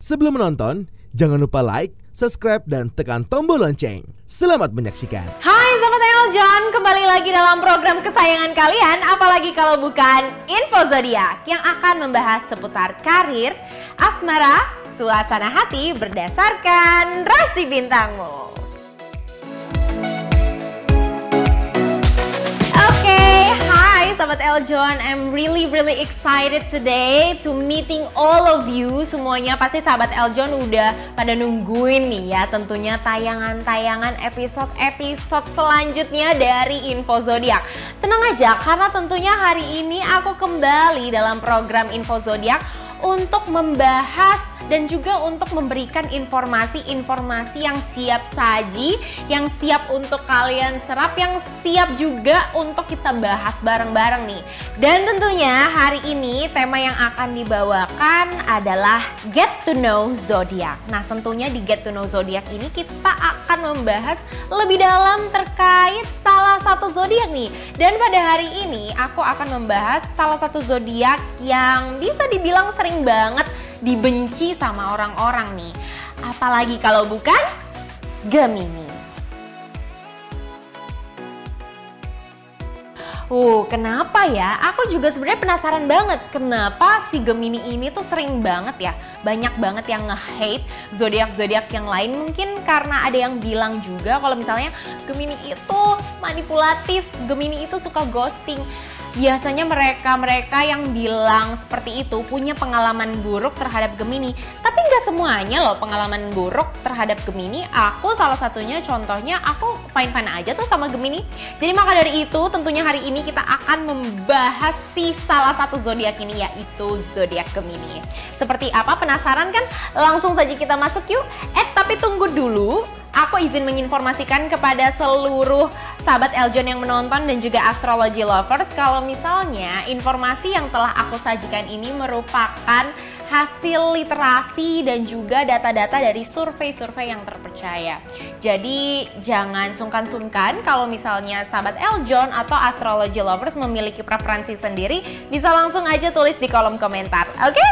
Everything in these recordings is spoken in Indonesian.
Sebelum menonton, jangan lupa like, subscribe, dan tekan tombol lonceng. Selamat menyaksikan. Hai Sobat Eljon, kembali lagi dalam program kesayangan kalian, apalagi kalau bukan Info Zodiak yang akan membahas seputar karir, asmara, suasana hati berdasarkan rasi bintangmu. Sobat Eljon, I'm really excited today to meeting all of you. Semuanya pasti Sahabat Eljon udah pada nungguin nih ya, tentunya tayangan-tayangan episode selanjutnya dari Info Zodiak. Tenang aja, karena tentunya hari ini aku kembali dalam program Info Zodiak untuk membahas dan juga untuk memberikan informasi-informasi yang siap saji, yang siap untuk kalian serap, yang siap juga untuk kita bahas bareng-bareng nih. Dan tentunya hari ini tema yang akan dibawakan adalah Get to Know Zodiak. Nah, tentunya di Get to Know Zodiak ini kita akan membahas lebih dalam terkait salah satu zodiak nih. Dan pada hari ini aku akan membahas salah satu zodiak yang bisa dibilang sering banget dibenci sama orang-orang nih. Apalagi kalau bukan Gemini. Kenapa ya? Aku juga sebenarnya penasaran banget kenapa si Gemini ini tuh sering banget ya, banyak banget yang nge-hate zodiak-zodiak yang lain. Mungkin karena ada yang bilang juga kalau misalnya Gemini itu manipulatif, Gemini itu suka ghosting. Biasanya mereka yang bilang seperti itu punya pengalaman buruk terhadap Gemini. Tapi nggak semuanya loh pengalaman buruk terhadap Gemini. Aku salah satunya, contohnya aku fine-fine aja tuh sama Gemini. Jadi maka dari itu tentunya hari ini kita akan membahas si salah satu zodiak ini, yaitu zodiak Gemini. Seperti apa, penasaran kan? Langsung saja kita masuk yuk. Tapi tunggu dulu. Aku izin menginformasikan kepada seluruh sahabat Eljon yang menonton dan juga astrology lovers kalau misalnya informasi yang telah aku sajikan ini merupakan hasil literasi dan juga data-data dari survei-survei yang terpercaya. Jadi jangan sungkan-sungkan kalau misalnya sahabat Eljon atau astrology lovers memiliki preferensi sendiri, bisa langsung aja tulis di kolom komentar. Oke?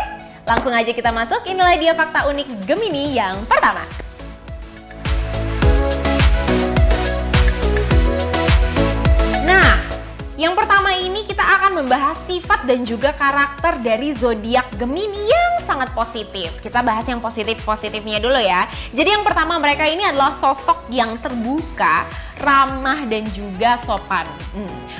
Langsung aja kita masuk, inilah dia fakta unik Gemini yang pertama. Yang pertama ini kita akan membahas sifat dan juga karakter dari zodiak Gemini yang sangat positif. Kita bahas yang positif-positifnya dulu ya. Jadi yang pertama, mereka ini adalah sosok yang terbuka, ramah dan juga sopan.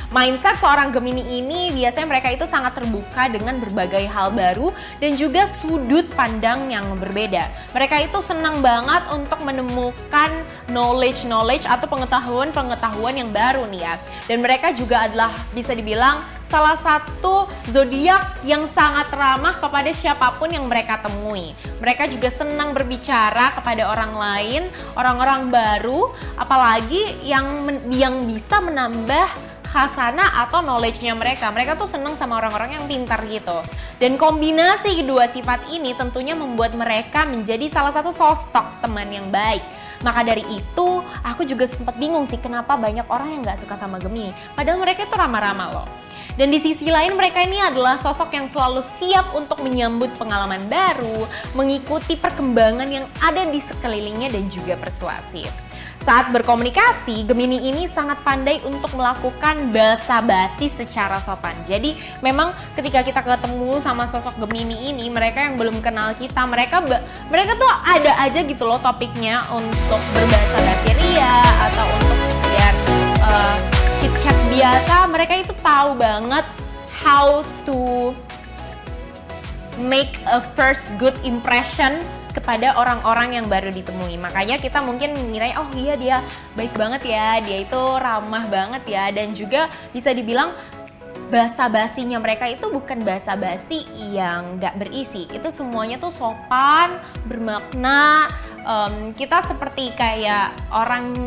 Mindset seorang Gemini ini biasanya mereka itu sangat terbuka dengan berbagai hal baru dan juga sudut pandang yang berbeda. Mereka itu senang banget untuk menemukan knowledge atau pengetahuan yang baru nih ya. Dan mereka juga adalah bisa dibilang salah satu zodiak yang sangat ramah kepada siapapun yang mereka temui. Mereka juga senang berbicara kepada orang lain, orang-orang baru, apalagi yang bisa menambah khasana atau knowledge-nya mereka. Mereka tuh senang sama orang-orang yang pintar gitu. Dan kombinasi kedua sifat ini tentunya membuat mereka menjadi salah satu sosok teman yang baik. Maka dari itu, aku juga sempat bingung sih kenapa banyak orang yang gak suka sama Gemini. Padahal mereka itu ramah-ramah loh. Dan di sisi lain mereka ini adalah sosok yang selalu siap untuk menyambut pengalaman baru, mengikuti perkembangan yang ada di sekelilingnya dan juga persuasif. Saat berkomunikasi, Gemini ini sangat pandai untuk melakukan basa-basi secara sopan. Jadi memang ketika kita ketemu sama sosok Gemini ini, mereka yang belum kenal kita, mereka tuh ada aja gitu loh topiknya untuk berbahasa-basi ria atau untuk sekedar chit-chat biasa. Mereka itu tahu banget how to make a first good impression kepada orang-orang yang baru ditemui. Makanya kita mungkin mengira, oh iya dia baik banget ya, dia itu ramah banget ya. Dan juga bisa dibilang basa-basinya mereka itu bukan basa-basi yang gak berisi. Itu semuanya tuh sopan, bermakna. Kita seperti kayak orang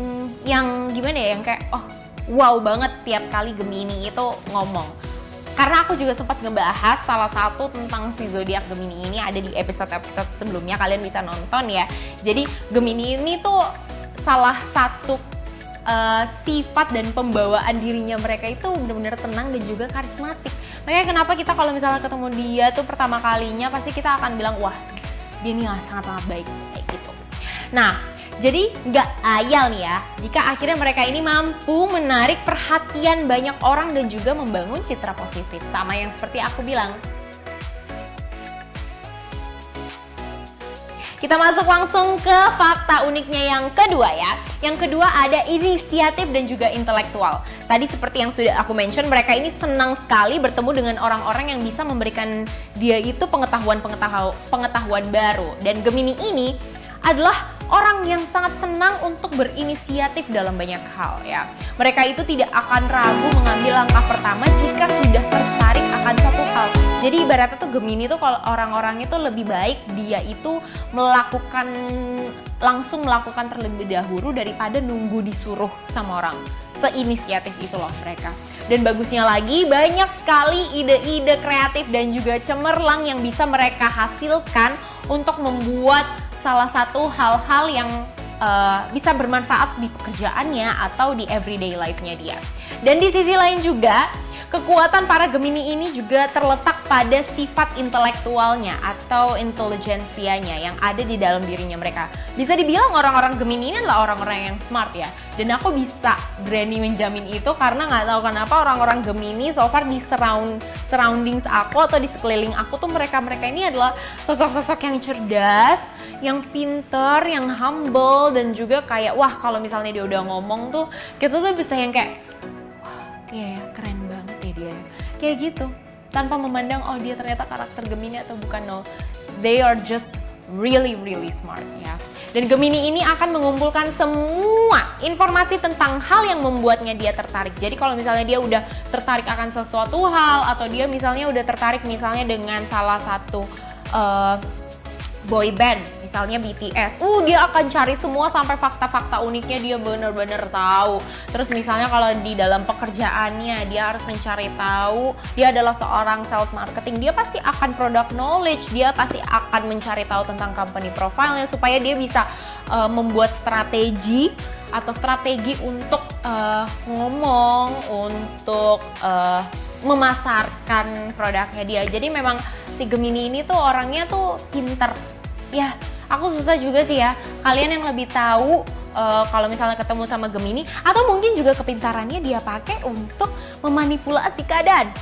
yang gimana ya, yang kayak wow banget tiap kali Gemini itu ngomong. Karena aku juga sempat ngebahas salah satu tentang si zodiak Gemini ini ada di episode-episode sebelumnya, kalian bisa nonton ya. Jadi Gemini ini tuh salah satu sifat dan pembawaan dirinya mereka itu benar-benar tenang dan juga karismatik. Makanya kenapa kita kalau misalnya ketemu dia tuh pertama kalinya pasti kita akan bilang, wah dia ini sangat-sangat baik kayak gitu. Nah, jadi nggak ayal nih ya jika akhirnya mereka ini mampu menarik perhatian banyak orang dan juga membangun citra positif. Sama yang seperti aku bilang. Kita masuk langsung ke fakta uniknya yang kedua ya. Yang kedua ada inisiatif dan juga intelektual. Tadi seperti yang sudah aku mention, mereka ini senang sekali bertemu dengan orang-orang yang bisa memberikan dia itu pengetahuan baru. Dan Gemini ini adalah orang yang sangat senang untuk berinisiatif dalam banyak hal ya. Mereka itu tidak akan ragu mengambil langkah pertama jika sudah tertarik akan suatu hal. Jadi ibaratnya tuh Gemini tuh kalau orang-orang itu lebih baik dia itu langsung melakukan terlebih dahulu daripada nunggu disuruh sama orang. Seinisiatif itu loh mereka. Dan bagusnya lagi banyak sekali ide-ide kreatif dan juga cemerlang yang bisa mereka hasilkan untuk membuat salah satu hal-hal yang bisa bermanfaat di pekerjaannya atau di everyday life-nya dia. Dan di sisi lain juga, kekuatan para Gemini ini juga terletak pada sifat intelektualnya atau intelijensianya yang ada di dalam dirinya mereka. Bisa dibilang orang-orang Gemini ini adalah orang-orang yang smart ya. Dan aku bisa berani menjamin itu karena nggak tahu kenapa orang-orang Gemini so far di surroundings aku atau di sekeliling aku tuh mereka ini adalah sosok-sosok yang cerdas, yang pinter, yang humble, dan juga kayak wah kalau misalnya dia udah ngomong tuh kita tuh bisa yang kayak wah iya ya keren banget ya dia kayak gitu tanpa memandang oh dia ternyata karakter Gemini atau bukan. No, they are just really smart ya. Dan Gemini ini akan mengumpulkan semua informasi tentang hal yang membuatnya dia tertarik. Jadi kalau misalnya dia udah tertarik akan sesuatu hal atau dia misalnya udah tertarik misalnya dengan salah satu boy band, misalnya BTS, dia akan cari semua sampai fakta-fakta uniknya dia bener-bener tahu. Terus misalnya kalau di dalam pekerjaannya dia harus mencari tahu, dia adalah seorang sales marketing, dia pasti akan product knowledge, dia pasti akan mencari tahu tentang company profile-nya supaya dia bisa membuat strategi untuk ngomong, untuk memasarkan produknya dia. Jadi memang si Gemini ini tuh orangnya tuh pinter. Ya, aku susah juga sih ya. Kalian yang lebih tahu kalau misalnya ketemu sama Gemini atau mungkin juga kepintarannya dia pakai untuk memanipulasi keadaan.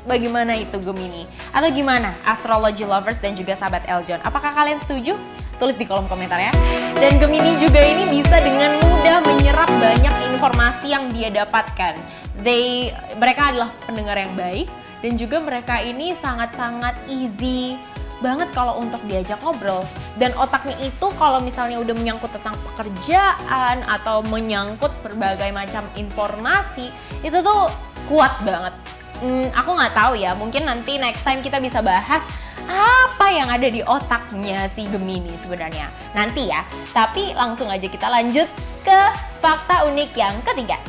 Bagaimana itu Gemini? Atau gimana astrology lovers dan juga sahabat Eljon? Apakah kalian setuju? Tulis di kolom komentar ya. Dan Gemini juga ini bisa dengan mudah menyerap banyak informasi yang dia dapatkan. Mereka adalah pendengar yang baik dan juga mereka ini sangat-sangat easy banget kalau untuk diajak ngobrol. Dan otaknya itu kalau misalnya udah menyangkut tentang pekerjaan atau menyangkut berbagai macam informasi itu tuh kuat banget. Aku nggak tahu ya, mungkin nanti next time kita bisa bahas apa yang ada di otaknya si Gemini sebenarnya nanti ya. Tapi langsung aja kita lanjut ke fakta unik yang ketiga.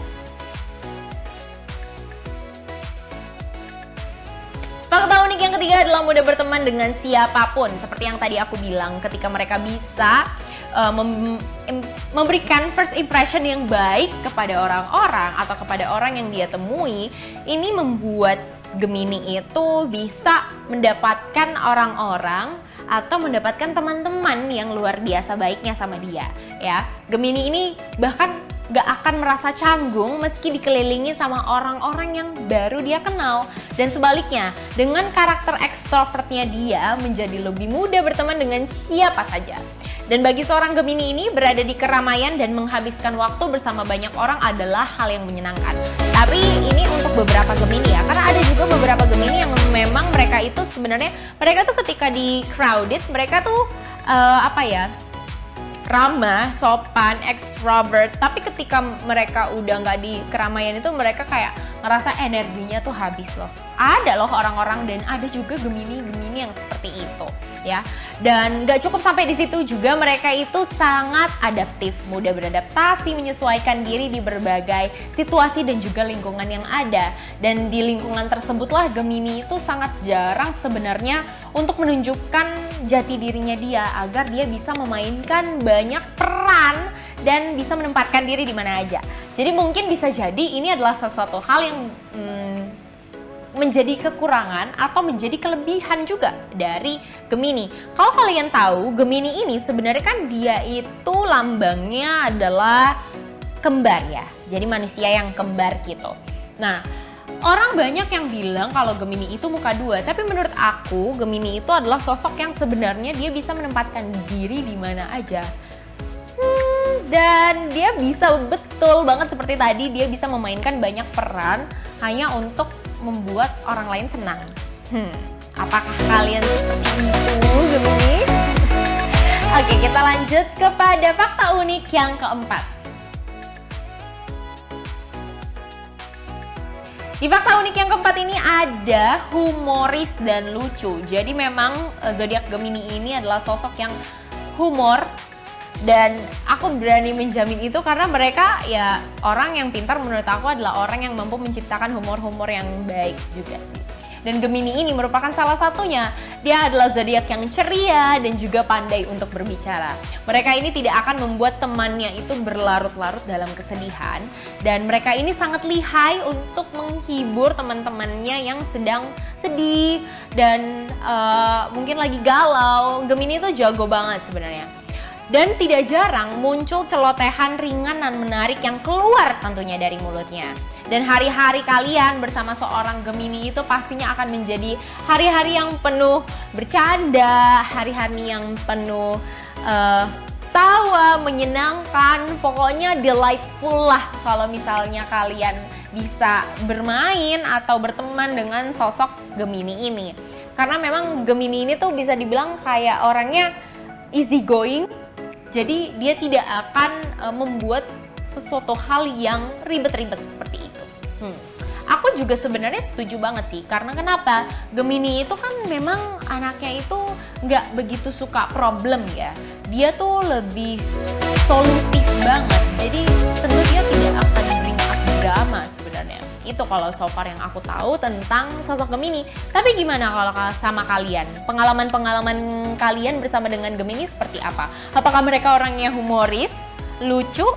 Fakta unik yang ketiga adalah mudah berteman dengan siapapun. Seperti yang tadi aku bilang, ketika mereka bisa memberikan first impression yang baik kepada orang-orang atau kepada orang yang dia temui, ini membuat Gemini itu bisa mendapatkan orang-orang atau mendapatkan teman-teman yang luar biasa baiknya sama dia ya. Gemini ini bahkan gak akan merasa canggung meski dikelilingi sama orang-orang yang baru dia kenal. Dan sebaliknya, dengan karakter ekstrovertnya dia menjadi lebih mudah berteman dengan siapa saja. Dan bagi seorang Gemini ini, berada di keramaian dan menghabiskan waktu bersama banyak orang adalah hal yang menyenangkan. Tapi ini untuk beberapa Gemini ya, karena ada juga beberapa Gemini yang memang mereka itu sebenarnya, mereka tuh ketika di crowded, mereka tuh ramah, sopan, extrovert, tapi ketika mereka udah nggak di keramaian itu mereka kayak ngerasa energinya tuh habis loh. Ada loh orang-orang dan ada juga Gemini yang seperti itu ya. Dan nggak cukup sampai di situ juga, mereka itu sangat adaptif, mudah beradaptasi, menyesuaikan diri di berbagai situasi dan juga lingkungan yang ada. Dan di lingkungan tersebutlah Gemini itu sangat jarang sebenarnya untuk menunjukkan jati dirinya dia agar dia bisa memainkan banyak peran dan bisa menempatkan diri di mana aja. Jadi mungkin bisa jadi ini adalah sesuatu hal yang menjadi kekurangan atau menjadi kelebihan juga dari Gemini. Kalau kalian tahu, Gemini ini sebenarnya kan dia itu lambangnya adalah kembar ya. Jadi manusia yang kembar gitu. Nah, orang banyak yang bilang kalau Gemini itu muka dua, tapi menurut aku Gemini itu adalah sosok yang sebenarnya dia bisa menempatkan diri di mana aja. Dan dia bisa betul banget seperti tadi, dia bisa memainkan banyak peran hanya untuk membuat orang lain senang. Apakah kalian seperti itu, Gemini? Oke, kita lanjut kepada fakta unik yang keempat. Di fakta unik yang keempat ini ada humoris dan lucu. Jadi memang zodiak Gemini ini adalah sosok yang humor. Dan aku berani menjamin itu karena mereka ya orang yang pintar menurut aku adalah orang yang mampu menciptakan humor-humor yang baik juga sih. Dan Gemini ini merupakan salah satunya. Dia adalah zodiak yang ceria dan juga pandai untuk berbicara. Mereka ini tidak akan membuat temannya itu berlarut-larut dalam kesedihan. Dan mereka ini sangat lihai untuk menghibur teman-temannya yang sedang sedih dan mungkin lagi galau. Gemini itu jago banget sebenarnya. Dan tidak jarang muncul celotehan ringan dan menarik yang keluar tentunya dari mulutnya. Dan hari-hari kalian bersama seorang Gemini itu pastinya akan menjadi hari-hari yang penuh bercanda, hari-hari yang penuh tawa, menyenangkan, pokoknya delightful lah kalau misalnya kalian bisa bermain atau berteman dengan sosok Gemini ini. Karena memang Gemini ini tuh bisa dibilang kayak orangnya easy going. Jadi dia tidak akan membuat sesuatu hal yang ribet-ribet seperti itu. Aku juga sebenarnya setuju banget sih. Karena kenapa? Gemini itu kan memang anaknya itu nggak begitu suka problem ya. Dia tuh lebih solutif banget. Jadi tentu dia tidak akan bring up drama sebenarnya. Itu kalau so far yang aku tahu tentang sosok Gemini. Tapi gimana kalau sama kalian? Pengalaman-pengalaman kalian bersama dengan Gemini seperti apa? Apakah mereka orangnya humoris, lucu?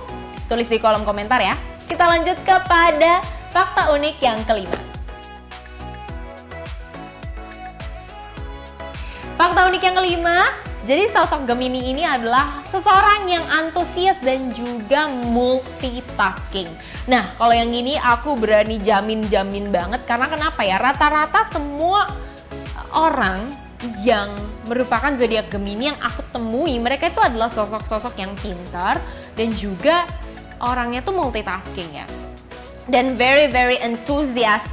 Tulis di kolom komentar ya. Kita lanjut kepada fakta unik yang kelima. Fakta unik yang kelima, jadi sosok Gemini ini adalah seseorang yang antusias dan juga multitasking. Nah, kalau yang ini aku berani jamin banget karena kenapa ya? Rata-rata semua orang yang merupakan zodiak Gemini yang aku temui, mereka itu adalah sosok-sosok yang pintar dan juga orangnya tuh multitasking ya. Dan very enthusiast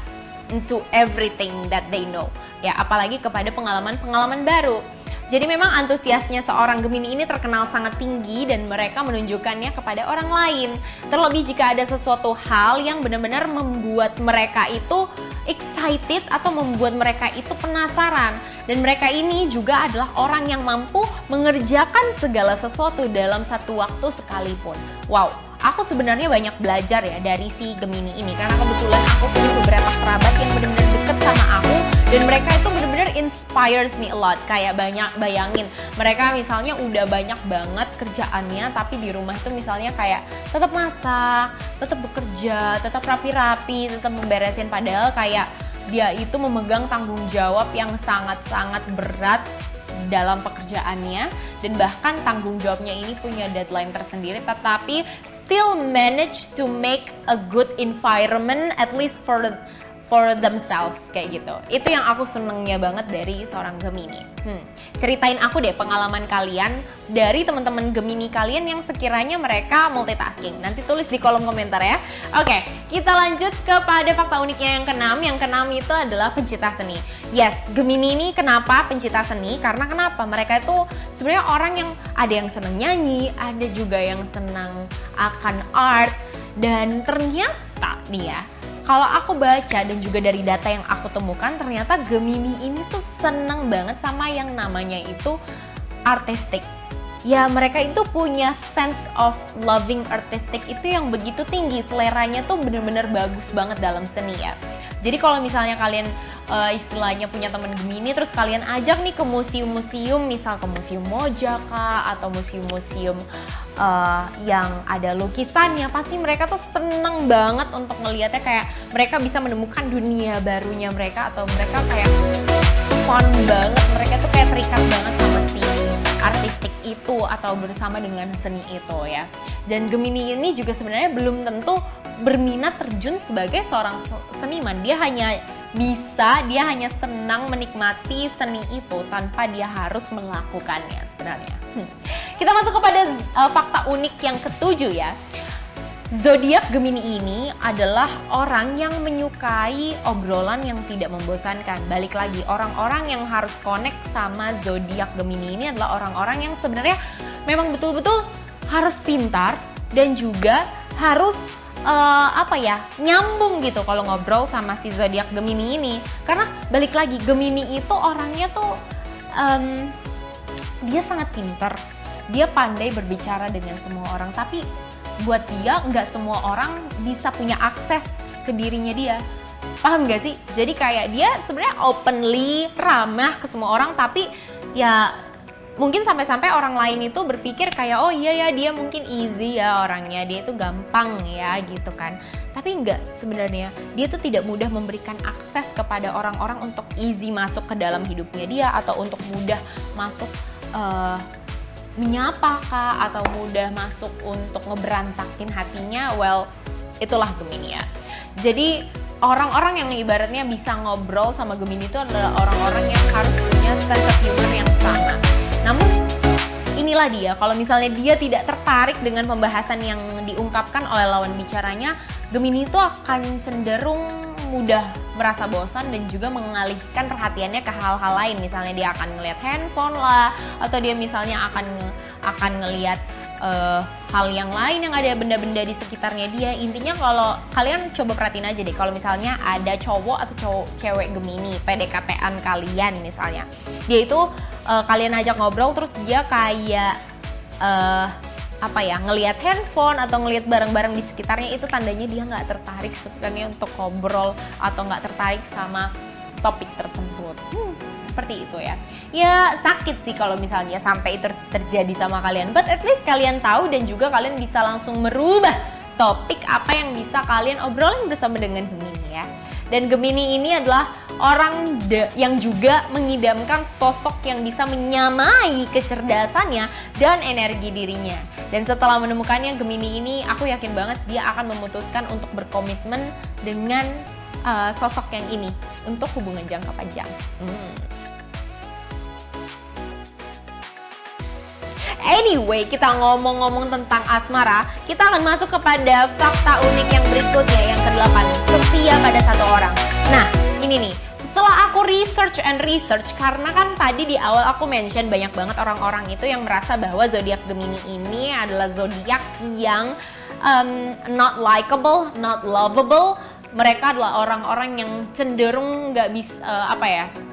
into everything that they know. Ya, apalagi kepada pengalaman-pengalaman baru. Jadi memang antusiasnya seorang Gemini ini terkenal sangat tinggi dan mereka menunjukkannya kepada orang lain. Terlebih jika ada sesuatu hal yang benar-benar membuat mereka itu excited atau membuat mereka itu penasaran. Dan mereka ini juga adalah orang yang mampu mengerjakan segala sesuatu dalam satu waktu sekalipun. Wow, aku sebenarnya banyak belajar ya dari si Gemini ini. Karena kebetulan aku punya beberapa kerabat yang benar-benar deket sama aku. Dan mereka itu benar-benar inspires me a lot. Kayak banyak bayangin, mereka misalnya udah banyak banget kerjaannya, tapi di rumah itu misalnya kayak tetap masak, tetap bekerja, tetap rapi-rapi, tetap memberesin. Padahal kayak dia itu memegang tanggung jawab yang sangat-sangat berat dalam pekerjaannya. Dan bahkan tanggung jawabnya ini punya deadline tersendiri, tetapi still manage to make a good environment at least for themselves kayak gitu. Itu yang aku senengnya banget dari seorang Gemini. Ceritain aku deh pengalaman kalian dari teman-teman Gemini kalian yang sekiranya mereka multitasking. Nanti tulis di kolom komentar ya. Oke, kita lanjut kepada fakta uniknya yang keenam. Yang keenam itu adalah pencinta seni. Yes, Gemini ini kenapa pencinta seni? Karena kenapa? Mereka itu sebenarnya orang yang ada yang seneng nyanyi, ada juga yang senang akan art, dan ternyata nih ya, kalau aku baca dan juga dari data yang aku temukan, ternyata Gemini ini tuh seneng banget sama yang namanya itu artistik. Ya, mereka itu punya sense of loving artistic itu yang begitu tinggi. Seleranya tuh bener-bener bagus banget dalam seni ya. Jadi kalau misalnya kalian istilahnya punya teman Gemini, terus kalian ajak nih ke museum-museum, misal ke Museum Moja kah, atau museum-museum yang ada lukisannya, pasti mereka tuh seneng banget untuk ngelihatnya, kayak mereka bisa menemukan dunia barunya mereka, atau mereka kayak fun banget, mereka tuh kayak terikat banget sama si artistik itu atau bersama dengan seni itu ya. Dan Gemini ini juga sebenarnya belum tentu berminat terjun sebagai seorang seniman, dia hanya senang menikmati seni itu tanpa dia harus melakukannya sebenarnya. Kita masuk kepada fakta unik yang ketujuh ya. Zodiak Gemini ini adalah orang yang menyukai obrolan yang tidak membosankan. Balik lagi, orang-orang yang harus connect sama zodiak Gemini ini adalah orang-orang yang sebenarnya memang betul-betul harus pintar dan juga harus nyambung gitu kalau ngobrol sama si zodiak Gemini ini. Karena balik lagi, Gemini itu orangnya tuh dia sangat pintar, dia pandai berbicara dengan semua orang, tapi buat dia nggak semua orang bisa punya akses ke dirinya dia. Paham gak sih? Jadi kayak dia sebenarnya openly ramah ke semua orang, tapi ya mungkin sampai-sampai orang lain itu berpikir kayak, oh iya ya dia mungkin easy ya orangnya, dia itu gampang ya gitu kan. Tapi enggak, sebenarnya dia tuh tidak mudah memberikan akses kepada orang-orang untuk easy masuk ke dalam hidupnya dia, atau untuk mudah masuk menyapa kah, atau mudah masuk untuk ngeberantakin hatinya. Well, itulah Gemini ya. Jadi orang-orang yang ibaratnya bisa ngobrol sama Gemini itu adalah orang-orang yang harus punya sense of humor yang sama. Namun inilah dia, kalau misalnya dia tidak tertarik dengan pembahasan yang diungkapkan oleh lawan bicaranya, Gemini itu akan cenderung mudah merasa bosan dan juga mengalihkan perhatiannya ke hal-hal lain. Misalnya dia akan ngelihat handphone lah, atau dia misalnya akan ngelihat hal yang lain yang ada benda-benda di sekitarnya dia. Intinya kalau kalian coba perhatiin aja deh, kalau misalnya ada cowok atau cewek Gemini PDKT-an kalian misalnya, dia itu kalian ajak ngobrol terus dia kayak ngelihat handphone atau ngelihat barang-barang di sekitarnya, itu tandanya dia nggak tertarik sebenarnya untuk ngobrol atau nggak tertarik sama topik tersebut. Seperti itu ya. Ya sakit sih kalau misalnya sampai itu terjadi sama kalian, but at least kalian tahu dan juga kalian bisa langsung merubah topik apa yang bisa kalian obrolin bersama dengan Gemini ya. Dan Gemini ini adalah orang yang juga mengidamkan sosok yang bisa menyamai kecerdasannya dan energi dirinya. Dan setelah menemukannya, Gemini ini aku yakin banget dia akan memutuskan untuk berkomitmen dengan sosok yang ini untuk hubungan jangka panjang. Anyway, kita ngomong-ngomong tentang asmara, kita akan masuk kepada fakta unik yang berikutnya, yang ke-8, setia pada satu orang. Nah, ini nih, setelah aku research, karena kan tadi di awal aku mention banyak banget orang-orang itu yang merasa bahwa zodiak Gemini ini adalah zodiak yang not likable, not lovable. Mereka adalah orang-orang yang cenderung nggak bisa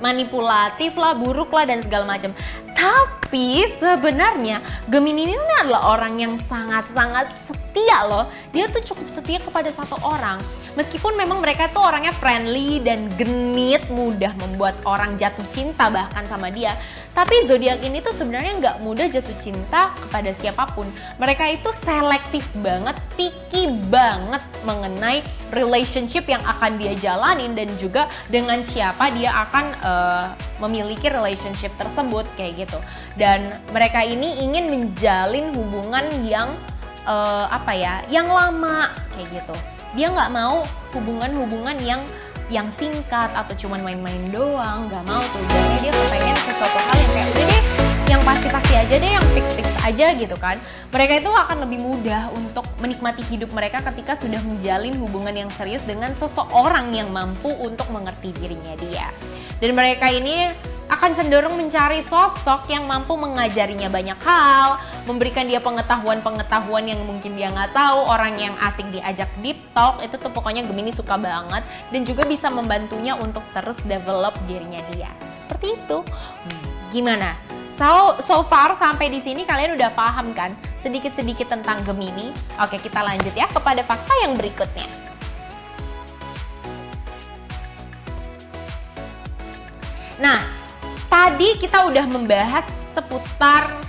manipulatif lah, buruk lah dan segala macam. Tapi sebenarnya Gemini ini adalah orang yang sangat-sangat setia loh. Dia tuh cukup setia kepada satu orang. Meskipun memang mereka tuh orangnya friendly dan genit, mudah membuat orang jatuh cinta bahkan sama dia. Tapi zodiak ini tuh sebenarnya nggak mudah jatuh cinta kepada siapapun. Mereka itu selektif banget, picky banget mengenai relationship yang akan dia jalanin dan juga dengan siapa dia akan memiliki relationship tersebut kayak gitu. Dan mereka ini ingin menjalin hubungan yang yang lama kayak gitu. Dia nggak mau hubungan-hubungan yang singkat atau cuman main-main doang, nggak mau tuh. Jadi dia kepengen sesuatu hal yang kayak udah deh, yang pasti-pasti aja deh, yang fix-fix aja gitu kan. Mereka itu akan lebih mudah untuk menikmati hidup mereka ketika sudah menjalin hubungan yang serius dengan seseorang yang mampu untuk mengerti dirinya dia. Dan mereka ini akan cenderung mencari sosok yang mampu mengajarinya banyak hal, memberikan dia pengetahuan-pengetahuan yang mungkin dia nggak tahu, orang yang asik diajak deep talk, itu tuh pokoknya Gemini suka banget, dan juga bisa membantunya untuk terus develop dirinya dia. Seperti itu. Gimana? So far sampai di sini kalian udah paham kan sedikit-sedikit tentang Gemini? Oke, kita lanjut ya kepada fakta yang berikutnya. Nah, tadi kita udah membahas seputar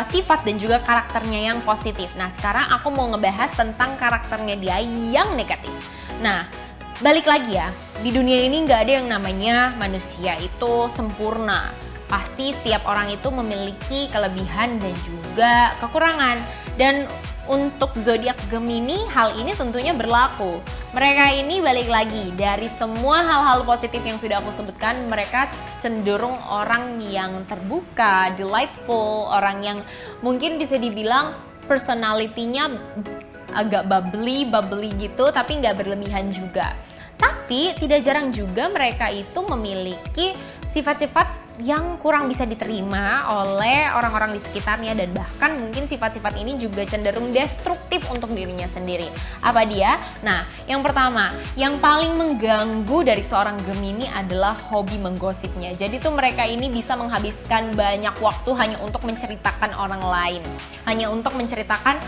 sifat dan juga karakternya yang positif. Nah, sekarang aku mau ngebahas tentang karakternya dia yang negatif. Nah, balik lagi ya, di dunia ini nggak ada yang namanya manusia itu sempurna. Pasti setiap orang itu memiliki kelebihan dan juga kekurangan. Dan untuk zodiak Gemini, hal ini tentunya berlaku. Mereka ini balik lagi, dari semua hal-hal positif yang sudah aku sebutkan, mereka cenderung orang yang terbuka, delightful, orang yang mungkin bisa dibilang personality-nya agak bubbly gitu, tapi nggak berlebihan juga. Tapi tidak jarang juga mereka itu memiliki sifat-sifat yang kurang bisa diterima oleh orang-orang di sekitarnya, dan bahkan mungkin sifat-sifat ini juga cenderung destruktif untuk dirinya sendiri. Apa dia? Nah, yang pertama, yang paling mengganggu dari seorang Gemini adalah hobi menggosipnya. Jadi tuh mereka ini bisa menghabiskan banyak waktu hanya untuk menceritakan orang lain, hanya untuk menceritakan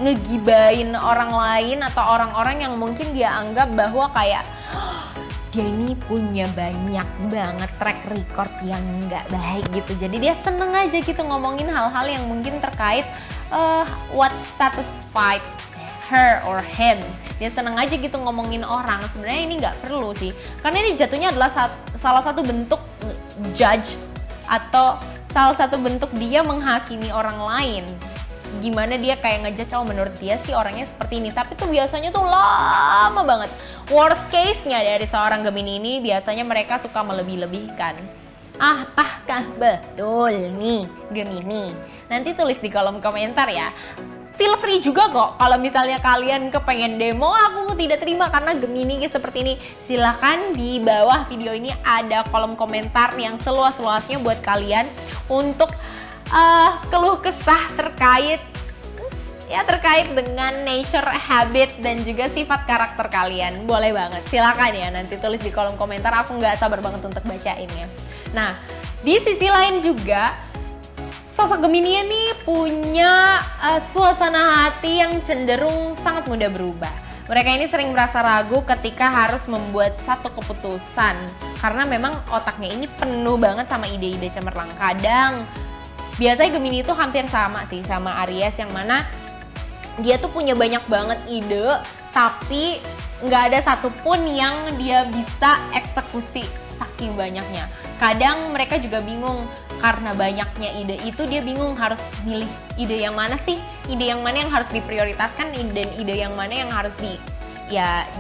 ngegibain orang lain atau orang-orang yang mungkin dia anggap bahwa kayak dia ini punya banyak banget track record yang nggak baik gitu. Jadi dia seneng aja gitu ngomongin hal-hal yang mungkin terkait what satisfied her or him. Dia seneng aja gitu ngomongin orang. Sebenarnya ini nggak perlu sih, karena ini jatuhnya adalah salah satu bentuk judge atau salah satu bentuk dia menghakimi orang lain. Gimana dia kayak ngejudge, oh menurut dia sih orangnya seperti ini, tapi tuh biasanya tuh lama banget. Worst case-nya dari seorang Gemini ini biasanya mereka suka melebih-lebihkan. Apakah betul nih Gemini? Nanti tulis di kolom komentar ya. Feel free juga kok kalau misalnya kalian kepengen demo, aku tidak terima karena Gemini seperti ini. Silahkan di bawah video ini ada kolom komentar yang seluas-luasnya buat kalian untuk keluh kesah terkait dengan nature, habit, dan juga sifat karakter kalian. Boleh banget, silakan ya, nanti tulis di kolom komentar, aku nggak sabar banget untuk bacainnya. Nah, di sisi lain juga sosok Gemini ini punya suasana hati yang cenderung sangat mudah berubah. Mereka ini sering merasa ragu ketika harus membuat satu keputusan, karena memang otaknya ini penuh banget sama ide-ide cemerlang. Kadang biasanya Gemini itu hampir sama sih sama Aries, yang mana dia tuh punya banyak banget ide, tapi nggak ada satupun yang dia bisa eksekusi saking banyaknya. Kadang mereka juga bingung, karena banyaknya ide itu dia bingung harus milih ide yang mana sih, ide yang mana yang harus diprioritaskan, dan ide yang mana yang harus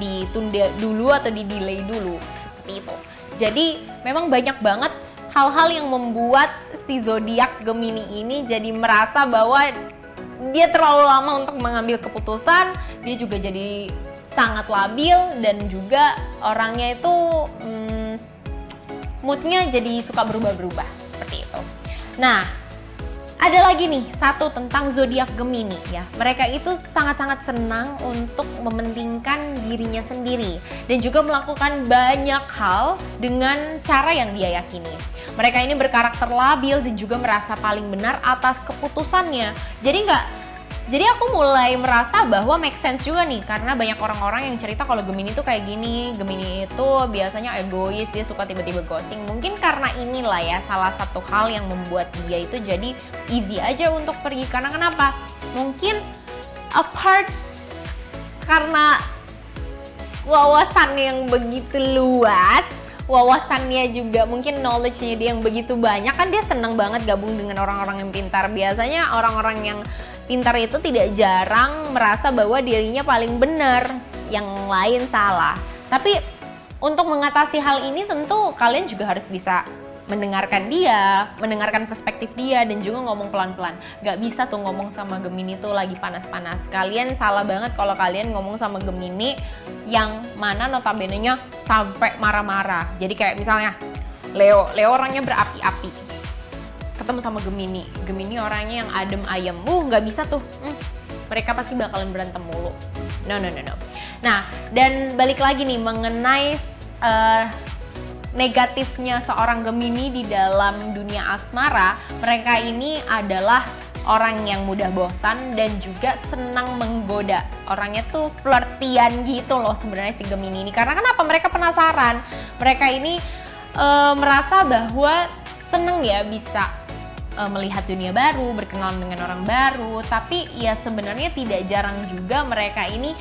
ditunda dulu atau di-delay dulu, seperti itu. Jadi memang banyak banget hal-hal yang membuat si zodiak Gemini ini jadi merasa bahwa dia terlalu lama untuk mengambil keputusan. Dia juga jadi sangat labil, dan juga orangnya itu moodnya jadi suka berubah-berubah seperti itu. Nah, ada lagi nih satu tentang zodiak Gemini ya. Mereka itu sangat-sangat senang untuk mementingkan dirinya sendiri dan juga melakukan banyak hal dengan cara yang dia yakini. Mereka ini berkarakter labil dan juga merasa paling benar atas keputusannya. Jadi aku mulai merasa bahwa make sense juga nih, karena banyak orang-orang yang cerita kalau Gemini tuh kayak gini. Gemini itu biasanya egois, dia suka tiba-tiba ghosting. Mungkin karena inilah ya salah satu hal yang membuat dia itu jadi easy aja untuk pergi. Karena kenapa? Mungkin apart karena wawasan yang begitu luas, wawasannya juga mungkin knowledge-nya dia yang begitu banyak, kan dia seneng banget gabung dengan orang-orang yang pintar. Biasanya orang-orang yang pintar itu tidak jarang merasa bahwa dirinya paling benar, yang lain salah. Tapi untuk mengatasi hal ini tentu kalian juga harus bisa mendengarkan dia, mendengarkan perspektif dia, dan juga ngomong pelan-pelan. Gak bisa tuh ngomong sama Gemini tuh lagi panas-panas. Kalian salah banget kalau kalian ngomong sama Gemini yang mana notabene-nya sampai marah-marah. Jadi kayak misalnya Leo orangnya berapi-api, ketemu sama Gemini orangnya yang adem ayem, nggak bisa tuh, mereka pasti bakalan berantem mulu. No. Nah, dan balik lagi nih mengenai negatifnya seorang Gemini di dalam dunia asmara, mereka ini adalah orang yang mudah bosan dan juga senang menggoda. Orangnya tuh flirtian gitu loh sebenarnya si Gemini ini. Karena kenapa? Mereka penasaran. Mereka ini merasa bahwa seneng ya bisa melihat dunia baru, berkenalan dengan orang baru. Tapi ya sebenarnya tidak jarang juga mereka ini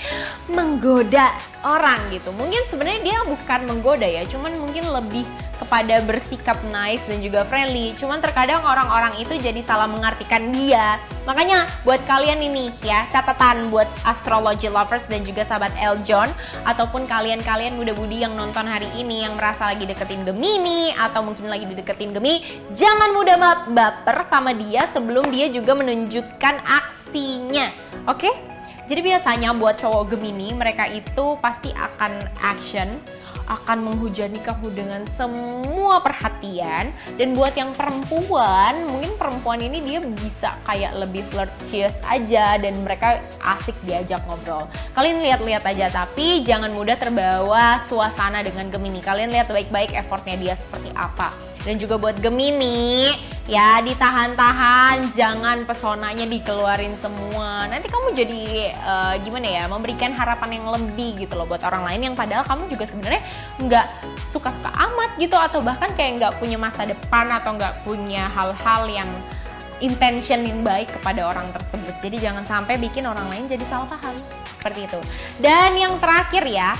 menggoda orang gitu. Mungkin sebenarnya dia bukan menggoda ya, cuman mungkin lebih kepada bersikap nice dan juga friendly. Cuman terkadang orang-orang itu jadi salah mengartikan dia. Makanya buat kalian ini ya, catatan buat astrology lovers dan juga sahabat Eljon, ataupun kalian-kalian muda-mudi yang nonton hari ini yang merasa lagi deketin Gemini atau mungkin lagi dideketin Gemini, jangan mudah baper sama dia sebelum dia juga menunjukkan aksinya. Oke? Jadi biasanya buat cowok Gemini, mereka itu pasti akan action, akan menghujani kamu dengan semua perhatian. Dan buat yang perempuan, mungkin perempuan ini dia bisa kayak lebih flirtious aja dan mereka asik diajak ngobrol. Kalian lihat-lihat aja, tapi jangan mudah terbawa suasana dengan Gemini. Kalian lihat baik-baik effortnya dia seperti apa. Dan juga buat Gemini, ya ditahan-tahan, jangan pesonanya dikeluarin semua. Nanti kamu jadi gimana ya, memberikan harapan yang lebih gitu loh buat orang lain yang padahal kamu juga sebenarnya nggak suka-suka amat gitu, atau bahkan kayak nggak punya masa depan atau nggak punya hal-hal yang intention yang baik kepada orang tersebut. Jadi jangan sampai bikin orang lain jadi salah paham seperti itu. Dan yang terakhir ya,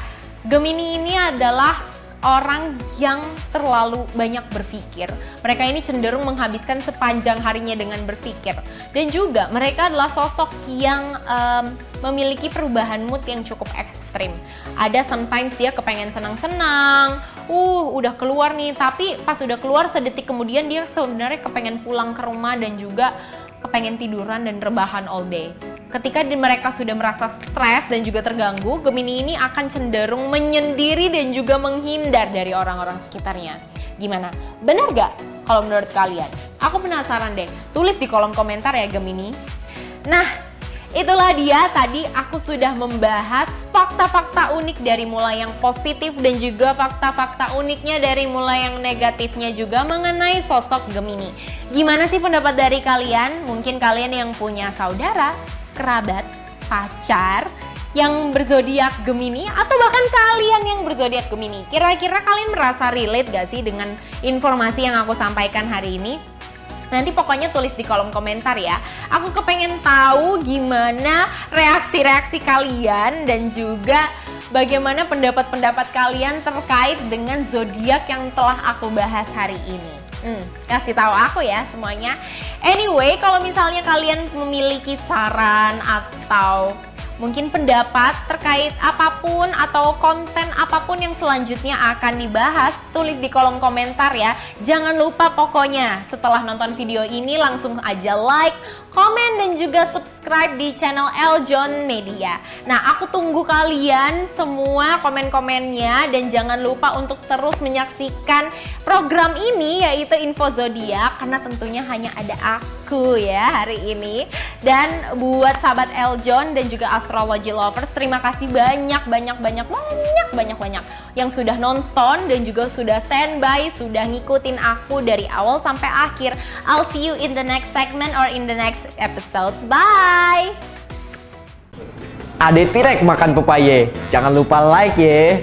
Gemini ini adalah orang yang terlalu banyak berpikir. Mereka ini cenderung menghabiskan sepanjang harinya dengan berpikir. Dan juga mereka adalah sosok yang memiliki perubahan mood yang cukup ekstrim. Ada sometimes dia kepengen senang-senang, udah keluar nih, tapi pas udah keluar sedetik kemudian dia sebenarnya kepengen pulang ke rumah dan juga kepengen tiduran dan rebahan all day. Ketika mereka sudah merasa stres dan juga terganggu, Gemini ini akan cenderung menyendiri dan juga menghindar dari orang-orang sekitarnya. Gimana? Benar gak kalau menurut kalian? Aku penasaran deh, tulis di kolom komentar ya Gemini. Nah, itulah dia tadi aku sudah membahas fakta-fakta unik dari mulai yang positif dan juga fakta-fakta uniknya dari mulai yang negatifnya juga mengenai sosok Gemini. Gimana sih pendapat dari kalian? Mungkin kalian yang punya saudara, kerabat, pacar yang berzodiak Gemini, atau bahkan kalian yang berzodiak Gemini. Kira-kira kalian merasa relate gak sih dengan informasi yang aku sampaikan hari ini? Nanti pokoknya tulis di kolom komentar ya. Aku kepengen tahu gimana reaksi-reaksi kalian dan juga bagaimana pendapat-pendapat kalian terkait dengan zodiak yang telah aku bahas hari ini. Kasih tahu aku ya semuanya. Anyway, kalau misalnya kalian memiliki saran atau mungkin pendapat terkait apapun atau konten apapun yang selanjutnya akan dibahas, tulis di kolom komentar ya. Jangan lupa pokoknya setelah nonton video ini langsung aja like, komen dan juga subscribe di channel Eljon Media. Nah, aku tunggu kalian semua komen-komennya dan jangan lupa untuk terus menyaksikan program ini yaitu Info Zodiak, karena tentunya hanya ada aku ya hari ini. Dan buat sahabat Eljon dan juga astrology lovers, terima kasih banyak yang sudah nonton dan juga sudah standby, sudah ngikutin aku dari awal sampai akhir. I'll see you in the next segment or in the next episode. Bye! Ade Tirek makan pepaya. Jangan lupa like ya.